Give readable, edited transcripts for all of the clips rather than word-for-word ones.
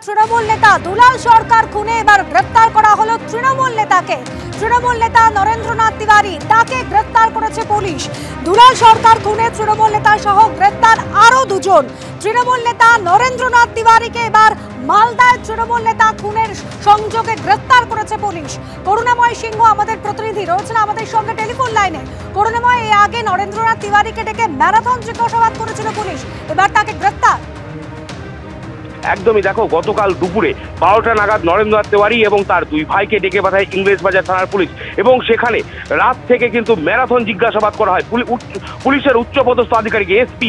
তৃণমূল নেতা দুলাল সরকার খুনে এবার গ্রেফতার করা হলো তৃণমূল নেতাকে। তৃণমূল নেতা নরেন্দ্রনাথ তিওয়ারি, তাকে গ্রেফতার করেছে পুলিশ। দুলাল সরকার খুনে তৃণমূল নেতা সহ গ্রেফতার আরো দুজন। তৃণমূল নেতা নরেন্দ্রনাথ তিওয়ারিকে এবার মালদায় তৃণমূল নেতা খুনের সংযোগে গ্রেফতার করেছে পুলিশ। করুণাময় সিংহ আমাদের প্রতিনিধি রয়েছেন আমাদের সঙ্গে টেলিফোন লাইনে। করুণাময়, এর আগে নরেন্দ্রনাথ তিওয়ারিকে ডেকে ম্যারাথন জিজ্ঞাসাবাদ করেছিল পুলিশ, এবার তাকে গ্রেফতার। একদমই, দেখো গতকাল দুপুরে 12টা নাগাদ নরেন্দ্রনাথ তিওয়ারি এবং তার দুই ভাইকে ডেকে পাঠায় ইংরেজবাজার থানার পুলিশ এবং সেখানে রাত থেকে কিন্তু ম্যারাথন জিজ্ঞাসাবাদ করা হয়। পুলিশের উচ্চপদস্থ আধিকারিক, এসপি,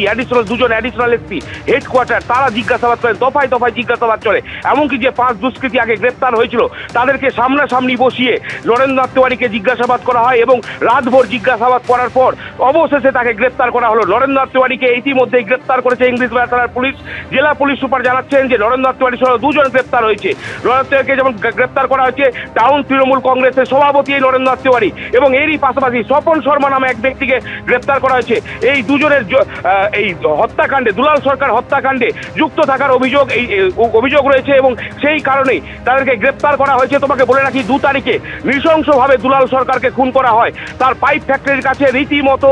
দুজন অ্যাডিশনাল এসপি, হেডকোয়ার্টার, তারা জিজ্ঞাসাবাদ করেন। দফায় দফায় জিজ্ঞাসাবাদ চলে, এমনকি যে 5 দুষ্কৃতী আগে গ্রেপ্তার হয়েছিল তাদেরকে সামনাসামনি বসিয়ে নরেন্দ্রনাথ তিওয়ারিকে জিজ্ঞাসাবাদ করা হয় এবং রাতভর জিজ্ঞাসাবাদ করার পর অবশেষে তাকে গ্রেপ্তার করা হলো। নরেন্দ্রনাথ তিওয়ারিকে ইতিমধ্যেই গ্রেপ্তার করেছে ইংরেজবাজার থানার পুলিশ। জেলা পুলিশ সুপার জানাচ্ছেন যে নরেন্দ্রনাথ তিওয়ারি সহ 2 জন গ্রেপ্তার হয়েছে। নরেন্দ্রনাথ তিওয়ারিকে যেমন গ্রেপ্তার করা হয়েছে টাউন তৃণমূল কংগ্রেসের সভাপতি নরেন্দ্রনাথ তিওয়ারি এবং এরই পাশাপাশি স্বপন শর্মা নামে এক ব্যক্তিকে গ্রেপ্তার করা হয়েছে। এই দুজনের এই হত্যাকাণ্ডে, দুলাল সরকার হত্যাকাণ্ডে যুক্ত থাকার অভিযোগ রয়েছে এবং সেই কারণেই তাদেরকে গ্রেপ্তার করা হয়েছে। তোমাকে বলে রাখি, 2 তারিখে নৃশংসভাবে দুলাল সরকারকে খুন করা হয়। তার পাইপ ফ্যাক্টরির কাছে রীতিমতো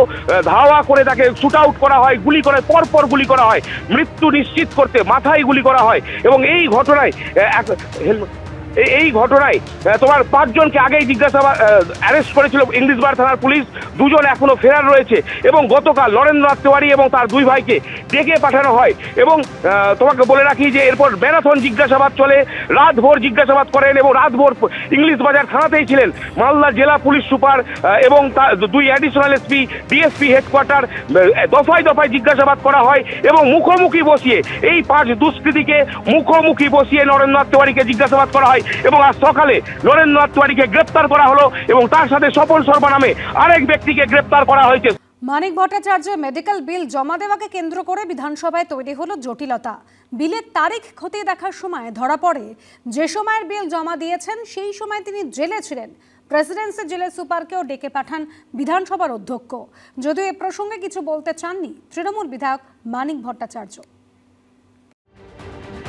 ধাওয়া করে তাকে শুট আউট করা হয়, গুলি করে পরপর গুলি করা হয়, মৃত্যু নিশ্চিত করতে মাথায় গুলি করা হয়। এবং এই ঘটনায় তোমার 5 জনকে আগেই অ্যারেস্ট করেছিল ইংরেজবাজার থানার পুলিশ। 2 জন এখনো ফেরার রয়েছে এবং গতকাল নরেন্দ্রনাথ তিওয়ারি এবং তার 2 ভাইকে ডেকে পাঠানো হয় এবং তোমাকে বলে রাখি যে এরপর ম্যারাথন জিজ্ঞাসাবাদ চলে, রাতভর জিজ্ঞাসাবাদ করেন এবং রাতভর ইংরেজবাজার থানাতেই ছিলেন মালদা জেলা পুলিশ সুপার এবং তার 2 অ্যাডিশনাল এসপি, ডিএসপি হেডকোয়ার্টার। দফায় দফায় জিজ্ঞাসাবাদ করা হয় এবং মুখোমুখি বসিয়ে এই 5 দুষ্কৃতীকে মুখোমুখি বসিয়ে নরেন্দ্রনাথ তিওয়ারিকে জিজ্ঞাসাবাদ করা হয় এবং আজ সকালে নরেন্দ্রনাথ তিওয়ারিকে গ্রেপ্তার করা হলো এবং তার সাথে স্বপন শর্মা নামে আরেক ব্যক্তিকে গ্রেপ্তার করা হয়েছে। মানিক ভট্টাচার্যের মেডিকেল বিল জমা দেওয়াকে কেন্দ্র করে বিধানসভায় তৈরি হলো জটিলতা। বিলের তারিখ খতিয়ে দেখার সময় ধরা পড়ে যে সময়ের বিল জমা দিয়েছেন সেই সময় তিনি জেলে ছিলেন। প্রেসিডেন্সি জেলের সুপারকেও ডেকে পাঠান বিধানসভার অধ্যক্ষ। যদিও এ প্রসঙ্গে কিছু বলতে চাননি তৃণমূল বিধায়ক মানিক ভট্টাচার্য।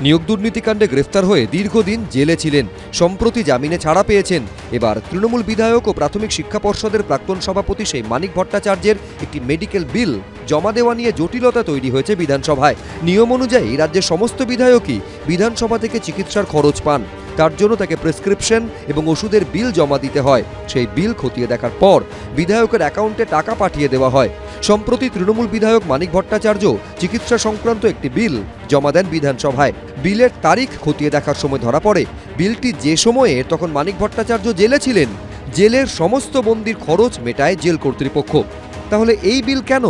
নিয়োগ দুর্নীতিকাণ্ডে গ্রেফতার হয়ে দীর্ঘদিন জেলে ছিলেন, সম্প্রতি জামিনে ছাড়া পেয়েছেন। এবার তৃণমূল বিধায়ক ও প্রাথমিক শিক্ষা পর্ষদের প্রাক্তন সভাপতি সেই মানিক ভট্টাচার্যের একটি মেডিকেল বিল জমা দেওয়া নিয়ে জটিলতা তৈরি হয়েছে বিধানসভায়। নিয়ম অনুযায়ী রাজ্যের সমস্ত বিধায়কই বিধানসভা থেকে চিকিৎসার খরচ পান, তার জন্য তাকে প্রেসক্রিপশন এবং ওষুধের বিল জমা দিতে হয়। সেই বিল খতিয়ে দেখার পর বিধায়কের অ্যাকাউন্টে টাকা পাঠিয়ে দেওয়া হয়। সম্প্রতি তৃণমূল বিধায়ক মানিক ভট্টাচার্য চিকিৎসা সংক্রান্ত একটি বিল জমা দেন বিধানসভায়। বিলের তারিখ খতিয়ে দেখার সময় ধরা পড়ে বিলটি যে সময়ে তখন মানিক ভট্টাচার্য জেলে ছিলেন। জেলের সমস্ত বন্দির খরচ মেটায় জেল কর্তৃপক্ষ। তাহলে এই বিল কেন?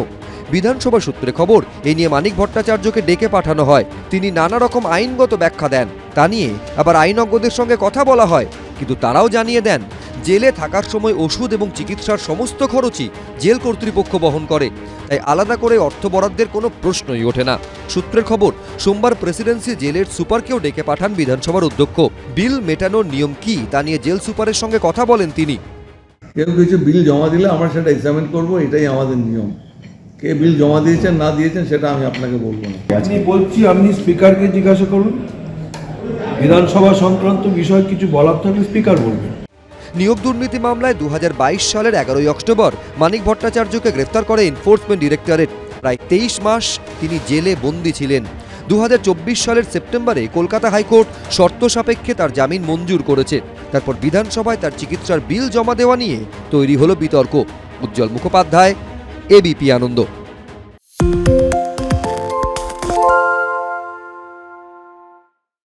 বিধানসভা সূত্রে খবর, এই নিয়ে মানিক ভট্টাচার্যকে ডেকে পাঠানো হয়। তিনি নানা রকম আইনগত ব্যাখ্যা দেন। তা নিয়ে আবার আইনজ্ঞদের সঙ্গে কথা বলা হয়, কিন্তু তারাও জানিয়ে দেন জেলে থাকার সময় ওষুধ এবং চিকিৎসার সমস্ত খরচই জেল কর্তৃপক্ষ বহন করে, তাই আলাদা করে অর্থ বরাদ্দের কোনো প্রশ্নই ওঠে না। সূত্রের খবর, সোমবার প্রেসিডেন্সি জেলের সুপারকেও ডেকে পাঠান বিধানসভার অধ্যক্ষ। বিল মেটানোর নিয়ম কি তা নিয়ে জেল সুপারের সঙ্গে কথা বলেন তিনি। কেউ কিছু বিল জমা দিলে আমরা সেটা এক্সামিন করব, এটাই আমাদের নিয়ম। কে বিল জমা দিয়েছেন না দিয়েছেন সেটা আমি আপনাকে বলবো না। আপনি স্পিকারকে জিজ্ঞাসা করুন, বিধানসভা সংক্রান্ত বিষয় কিছু বলার থাকলে স্পিকার বলবেন। নিয়োগ দুর্নীতি মামলায় 2022 সালের 11 অক্টোবর মানিক ভট্টাচার্যকে গ্রেফতার করে এনফোর্সমেন্ট ডিরেক্টরেট। প্রায় 23 মাস তিনি জেলে বন্দী ছিলেন। 2024 সালের সেপ্টেম্বরে কলকাতা হাইকোর্ট শর্ত সাপেক্ষে তার জামিন মঞ্জুর করেছে। তারপর বিধানসভায় তার চিকিৎসার বিল জমা দেওয়া নিয়ে তৈরি হলো বিতর্ক। উজ্জ্বল মুখোপাধ্যায়, এবিপি আনন্দ।